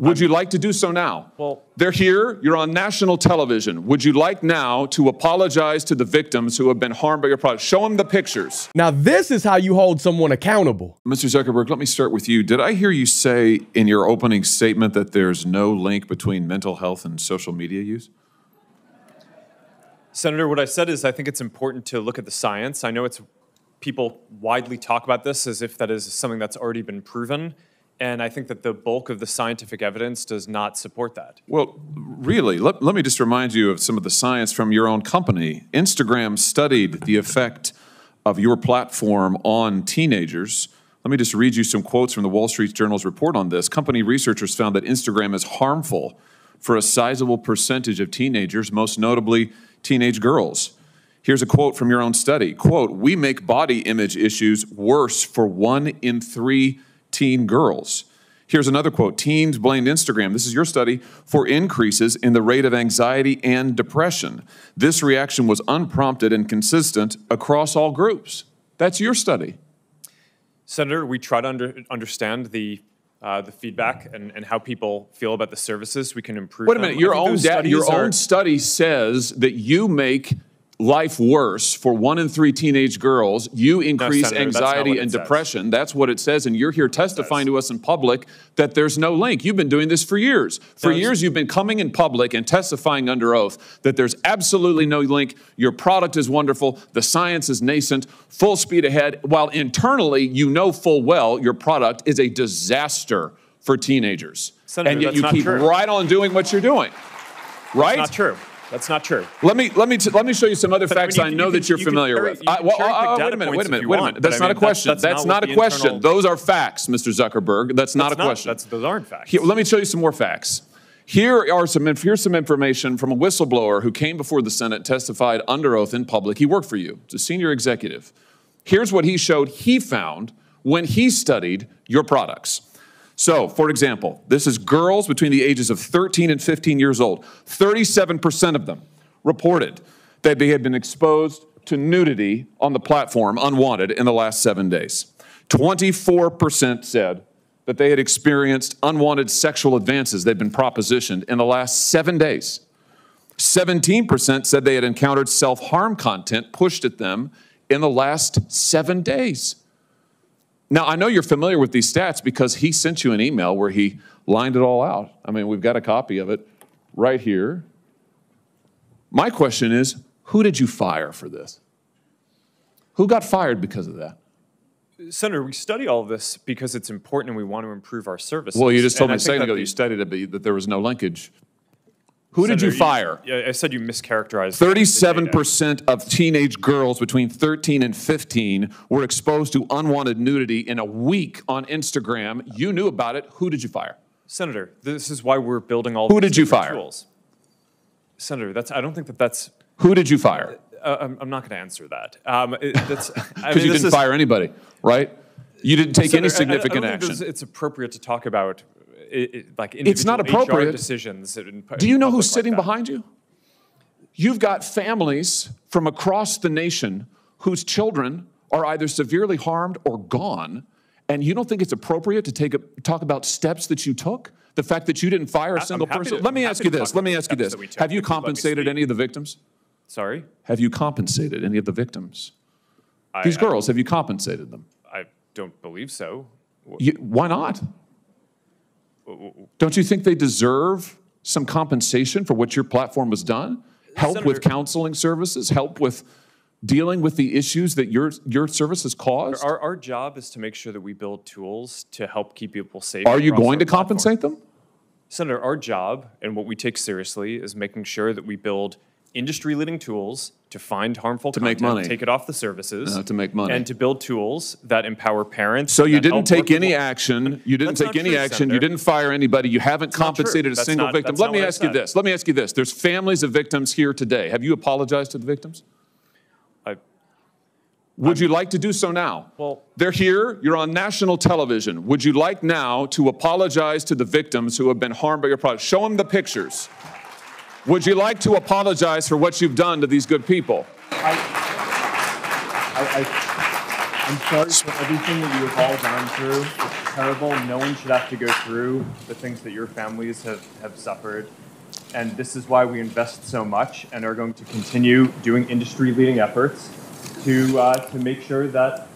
Would you like to do so now? Well, they're here. You're on national television. Would you like now to apologize to the victims who have been harmed by your product? Show them the pictures. Now, this is how you hold someone accountable. Mr. Zuckerberg, let me start with you. Did I hear you say in your opening statement that there's no link between mental health and social media use? Senator, what I said is I think it's important to look at the science. I know people widely talk about this as if that is something that's already been proven. And I think that the bulk of the scientific evidence does not support that. Well, really, let me just remind you of some of the science from your own company. Instagram studied the effect of your platform on teenagers. Let me just read you some quotes from the Wall Street Journal's report on this. Company researchers found that Instagram is harmful for a sizable percentage of teenagers, most notably teenage girls. Here's a quote from your own study. Quote, "We make body image issues worse for 1 in 3 teen girls." Here's another quote. "Teens blamed Instagram," this is your study, "for increases in the rate of anxiety and depression. This reaction was unprompted and consistent across all groups." That's your study. Senator, we try to understand the feedback and how people feel about the services. We can improve Wait a minute, your own study says that you make life worse for 1 in 3 teenage girls. You increase anxiety and depression. That's what it says, and you're here testifying to us in public that there's no link. You've been doing this for years. For years, you've been coming in public and testifying under oath that there's absolutely no link. Your product is wonderful. The science is nascent, full speed ahead, while internally, you know full well your product is a disaster for teenagers. Senator, and yet you keep right on doing what you're doing, right? That's not true. That's not true. Let me show you some other facts I know that you're familiar with. Wait a minute. That's not a question. That's not a question. Those are facts, Mr. Zuckerberg. That's not a question. Those aren't facts. Let me show you some more facts. Here's some information from a whistleblower who came before the Senate, testified under oath in public. He worked for you. He's a senior executive. Here's what he showed he found when he studied your products. So, for example, this is girls between the ages of 13 and 15 years old. 37% of them reported that they had been exposed to nudity on the platform unwanted in the last 7 days. 24% said that they had experienced unwanted sexual advances they'd been propositioned in the last 7 days. 17% said they had encountered self-harm content pushed at them in the last 7 days. Now, I know you're familiar with these stats because he sent you an email where he lined it all out. I mean, we've got a copy of it right here. My question is, who did you fire for this? Who got fired because of that? Senator, we study all of this because it's important and we want to improve our services. Well, you just told me a second ago you studied it, that there was no linkage. Who did you fire? I said you mischaracterized. 37% of teenage girls between 13 and 15 were exposed to unwanted nudity in a week on Instagram. You knew about it. Who did you fire? Senator, this is why we're building all Who did you fire? Tools. Senator, I don't think that's... Who did you fire? I'm not going to answer that. Because you didn't fire anybody, right? You didn't take any significant action. It's appropriate to talk about like it's not appropriate. HR decisions. Do you know who's sitting behind you? You've got families from across the nation whose children are either severely harmed or gone, and you don't think it's appropriate to talk about steps that you took? The fact that you didn't fire a single person? Let me ask you this. Have you compensated any of the victims? Sorry? Have you compensated any of the victims? These girls, have you compensated them? I don't believe so. Why not? Don't you think they deserve some compensation for what your platform has done? Help Senator, with counseling services? Help with dealing with the issues that your services cause? Our job is to make sure that we build tools to help keep people safe. Are you going to compensate them? Senator, our job and what we take seriously is making sure that we build industry-leading tools to find harmful content, make money, take it off the services, to make money, and to build tools that empower parents. So you didn't take any action. You didn't take any action. You didn't fire anybody. You haven't compensated a single victim. Let me ask you this. Let me ask you this. There's families of victims here today. Have you apologized to the victims? Would you like to do so now? Well, they're here. You're on national television. Would you like now to apologize to the victims who have been harmed by your product? Show them the pictures. Would you like to apologize for what you've done to these good people? I'm sorry for everything that you have all gone through. terrible. No one should have to go through the things that your families have suffered. And this is why we invest so much and are going to continue doing industry-leading efforts to make sure that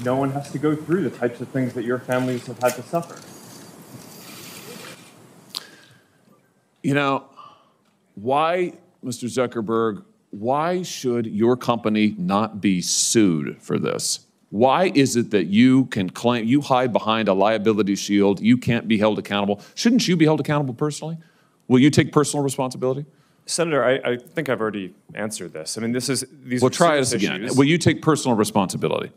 no one has to go through the types of things that your families have had to suffer. You know, why, Mr. Zuckerberg, why should your company not be sued for this? Why is it that you can claim, you hide behind a liability shield, you can't be held accountable? Shouldn't you be held accountable personally? Will you take personal responsibility? Senator, I think I've already answered this. I mean, these well, are try this serious again. issues. Will you take personal responsibility?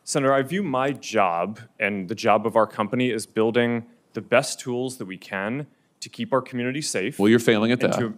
Senator, I view my job and the job of our company as building the best tools that we can to keep our community safe. Well, you're failing at that.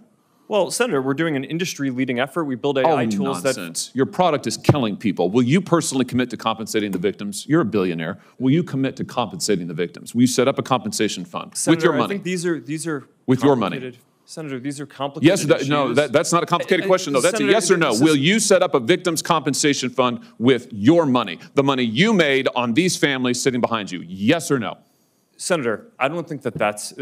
Well, Senator, we're doing an industry-leading effort. We build AI tools nonsense. Your product is killing people. Will you personally commit to compensating the victims? You're a billionaire. Will you commit to compensating the victims? Will you set up a compensation fund Senator, with your money? I think these are with your money. Senator, these are complicated issues. No, that's not a complicated question, though. That's Senator, a yes or no. Will you set up a victims' compensation fund with your money, the money you made on these families sitting behind you? Yes or no? Senator, I don't think that's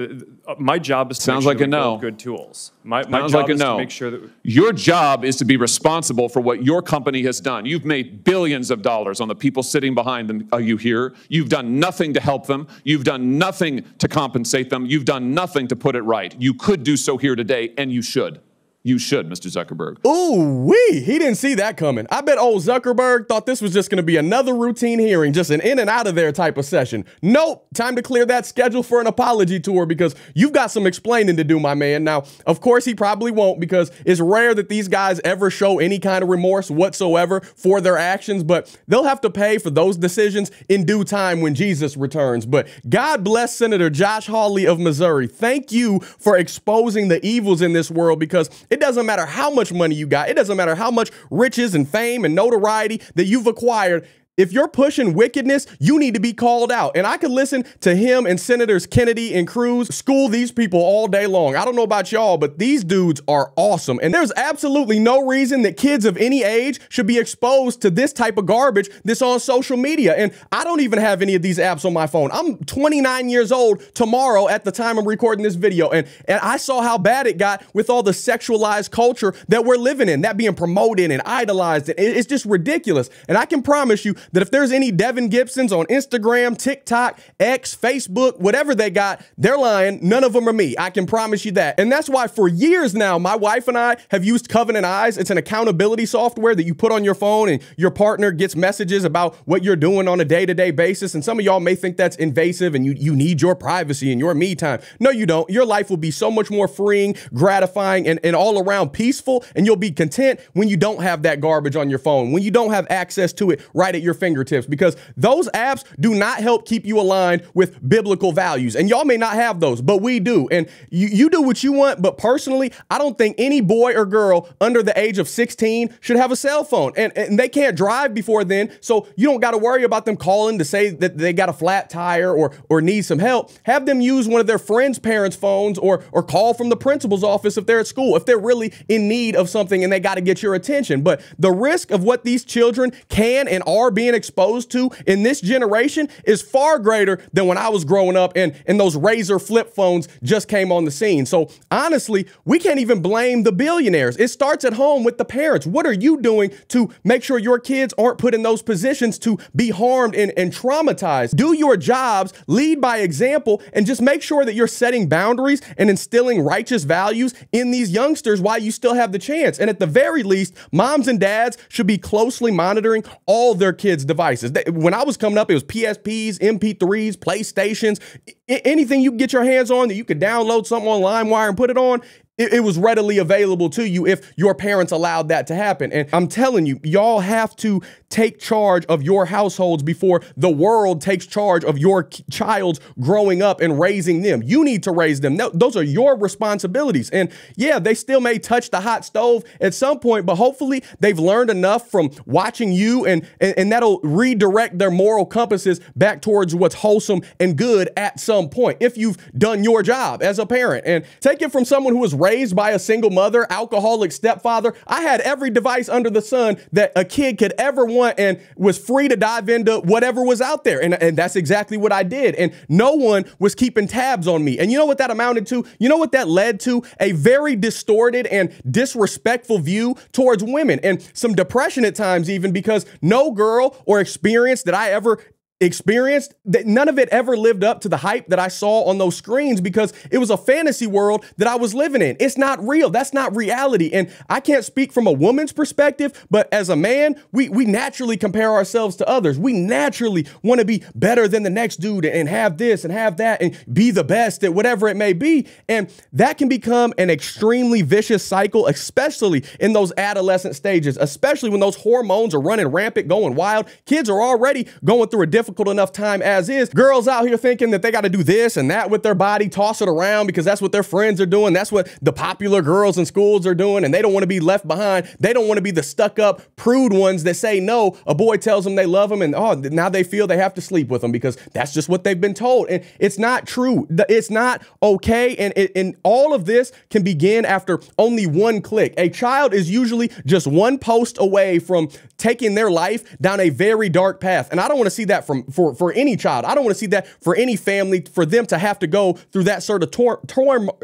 my job is to Sounds make like sure a that we no. build good tools. My Sounds job like a is no. to make sure that your job is to be responsible for what your company has done. You've made billions of dollars on the people sitting behind them. Are you here? You've done nothing to help them. You've done nothing to compensate them. You've done nothing to put it right. You could do so here today, and you should. You should, Mr. Zuckerberg. Ooh-wee, he didn't see that coming. I bet old Zuckerberg thought this was just going to be another routine hearing, just an in and out of there type of session. Nope, time to clear that schedule for an apology tour because you've got some explaining to do, my man. Now, of course, he probably won't because it's rare that these guys ever show any kind of remorse whatsoever for their actions, but they'll have to pay for those decisions in due time when Jesus returns. But God bless Senator Josh Hawley of Missouri. Thank you for exposing the evils in this world because it doesn't matter how much money you got. It doesn't matter how much riches and fame and notoriety that you've acquired. If you're pushing wickedness, you need to be called out. And I could listen to him and Senators Kennedy and Cruz school these people all day long. I don't know about y'all, but these dudes are awesome. And there's absolutely no reason that kids of any age should be exposed to this type of garbage that's on social media. And I don't even have any of these apps on my phone. I'm 29 years old tomorrow at the time I'm recording this video. And I saw how bad it got with all the sexualized culture that we're living in, that being promoted and idolized. It's just ridiculous. And I can promise you that if there's any Devin Gibsons on Instagram, TikTok, X, Facebook, whatever they got, they're lying. None of them are me. I can promise you that. And that's why for years now, my wife and I have used Covenant Eyes. It's an accountability software that you put on your phone and your partner gets messages about what you're doing on a day-to-day basis. And some of y'all may think that's invasive and you need your privacy and your me time. No, you don't. Your life will be so much more freeing, gratifying, and all around peaceful. And you'll be content when you don't have that garbage on your phone, when you don't have access to it right at your fingertips, because those apps do not help keep you aligned with biblical values. And y'all may not have those, but we do. And you do what you want. But personally, I don't think any boy or girl under the age of 16 should have a cell phone. And they can't drive before then. So you don't got to worry about them calling to say that they got a flat tire or need some help. Have them use one of their friends' parents' phones or call from the principal's office if they're at school, if they're really in need of something and they got to get your attention. But the risk of what these children can and are being exposed to in this generation is far greater than when I was growing up and those Razor flip phones just came on the scene. So honestly, we can't even blame the billionaires. It starts at home with the parents. What are you doing to make sure your kids aren't put in those positions to be harmed and traumatized? Do your jobs, lead by example, and just make sure that you're setting boundaries and instilling righteous values in these youngsters while you still have the chance. And at the very least, moms and dads should be closely monitoring all their kids' devices. When I was coming up, it was PSPs, MP3s, PlayStations, anything you can get your hands on that you could download something on LimeWire and put it on. It was readily available to you if your parents allowed that to happen. And I'm telling you, y'all have to take charge of your households before the world takes charge of your child's growing up and raising them. You need to raise them. Those are your responsibilities. And yeah, they still may touch the hot stove at some point, but hopefully they've learned enough from watching you and that'll redirect their moral compasses back towards what's wholesome and good at some point if you've done your job as a parent. And take it from someone who was raised raised by a single mother, alcoholic stepfather. I had every device under the sun that a kid could ever want and was free to dive into whatever was out there. And that's exactly what I did. And no one was keeping tabs on me. And you know what that amounted to? You know what that led to? A very distorted and disrespectful view towards women, and some depression at times even, because no girl or experience that I ever experienced, that none of it ever lived up to the hype that I saw on those screens, because it was a fantasy world that I was living in. It's not real. That's not reality. And I can't speak from a woman's perspective, but as a man, we naturally compare ourselves to others. We naturally want to be better than the next dude and have this and have that and be the best at whatever it may be. And that can become an extremely vicious cycle, especially in those adolescent stages, especially when those hormones are running rampant, going wild. Kids are already going through a difficult enough time as is. Girls out here thinking that they got to do this and that with their body, toss it around because that's what their friends are doing. That's what the popular girls in schools are doing, and they don't want to be left behind. They don't want to be the stuck up prude ones that say no. A boy tells them they love them, and oh, now they feel they have to sleep with them because that's just what they've been told. And it's not true. It's not okay. And all of this can begin after only one click. A child is usually just one post away from taking their life down a very dark path. And I don't want to see that for any child. I don't want to see that for any family, for them to have to go through that sort of turmoil.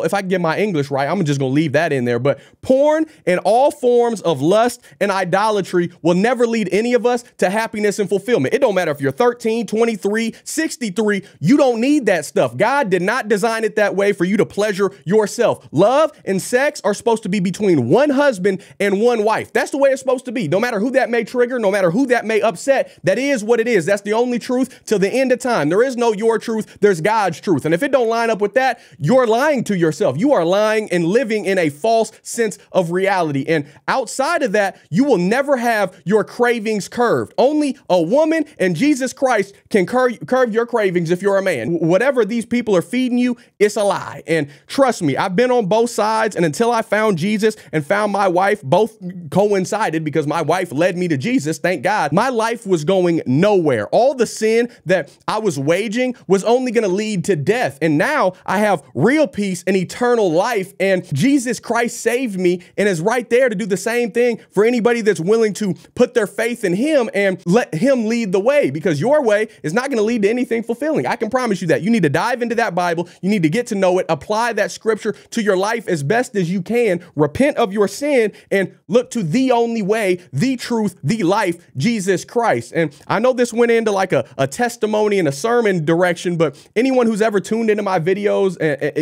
If I can get my English right, I'm just going to leave that in there. But porn and all forms of lust and idolatry will never lead any of us to happiness and fulfillment. It don't matter if you're 13, 23, 63. You don't need that stuff. God did not design it that way for you to pleasure yourself. Love and sex are supposed to be between one husband and one wife. That's the way it's supposed to be. No matter who that may trigger, no matter who that may upset, that is what it is. That's the only truth till the end of time. There is no your truth. There's God's truth. And if it don't line up with that, you're lying to yourself. You are lying and living in a false sense of reality. And outside of that, you will never have your cravings curved. Only a woman and Jesus Christ can curve your cravings if you're a man. Whatever these people are feeding you, it's a lie. And trust me, I've been on both sides. And until I found Jesus and found my wife, both coincided because my wife led me to Jesus. Thank God. My life was going nowhere. All the sin that I was waging was only going to lead to death. And now I have real peace and eternal life. And Jesus Christ saved me and is right there to do the same thing for anybody that's willing to put their faith in him and let him lead the way, because your way is not going to lead to anything fulfilling. I can promise you that. You need to dive into that Bible. You need to get to know it, apply that scripture to your life as best as you can, repent of your sin, and look to the only way, the truth, the life, Jesus Christ. And I know this went into like a testimony and a sermon direction, but anyone who's ever tuned into my videos,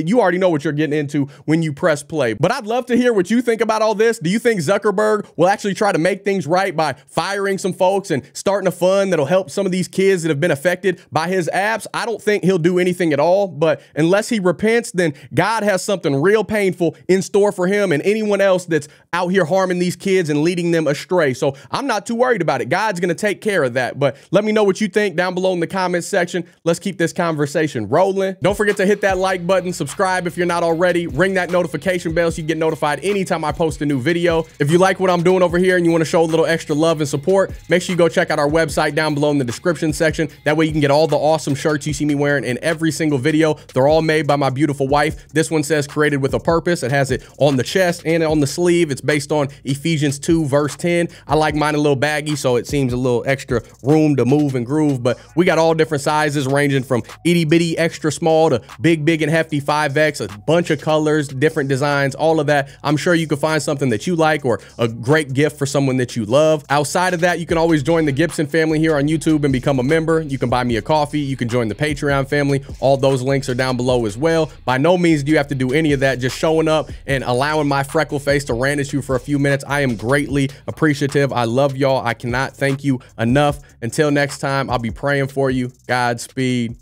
you already know what you're getting into when you press play. But I'd love to hear what you think about all this. Do you think Zuckerberg will actually try to make things right by firing some folks and starting a fund that'll help some of these kids that have been affected by his apps? I don't think he'll do anything at all, but unless he repents, then God has something real painful in store for him and anyone else that's out here harming these kids and leading them astray. So I'm not too worried about it. God's going to take care of that. But let me know what you think down below in the comments section. Let's keep this conversation rolling. Don't forget to hit that like button, subscribe if you're not already, ring that notification bell so you get notified anytime I post a new video. If you like what I'm doing over here and you want to show a little extra love and support, make sure you go check out our website down below in the description section. That way you can get all the awesome shirts you see me wearing in every single video. They're all made by my beautiful wife. This one says created with a purpose. It has it on the chest and on the sleeve. It's based on Ephesians 2 verse 10. I like mine a little baggy, so it seems a little extra room to move and groove, but we got all different sizes ranging from itty bitty extra small to big and hefty 5X, a bunch of colors, different designs, all of that. I'm sure you can find something that you like or a great gift for someone that you love. Outside of that, you can always join the Gibson family here on YouTube and become a member. You can buy me a coffee. You can join the Patreon family. All those links are down below as well. By no means do you have to do any of that. Just showing up and allowing my freckle face to rant at you for a few minutes. I am greatly appreciative. I love y'all. I cannot thank you enough. Until next time, I'll be praying for you. Godspeed.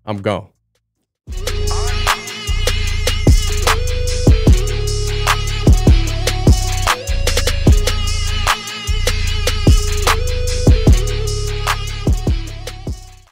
I'm gone.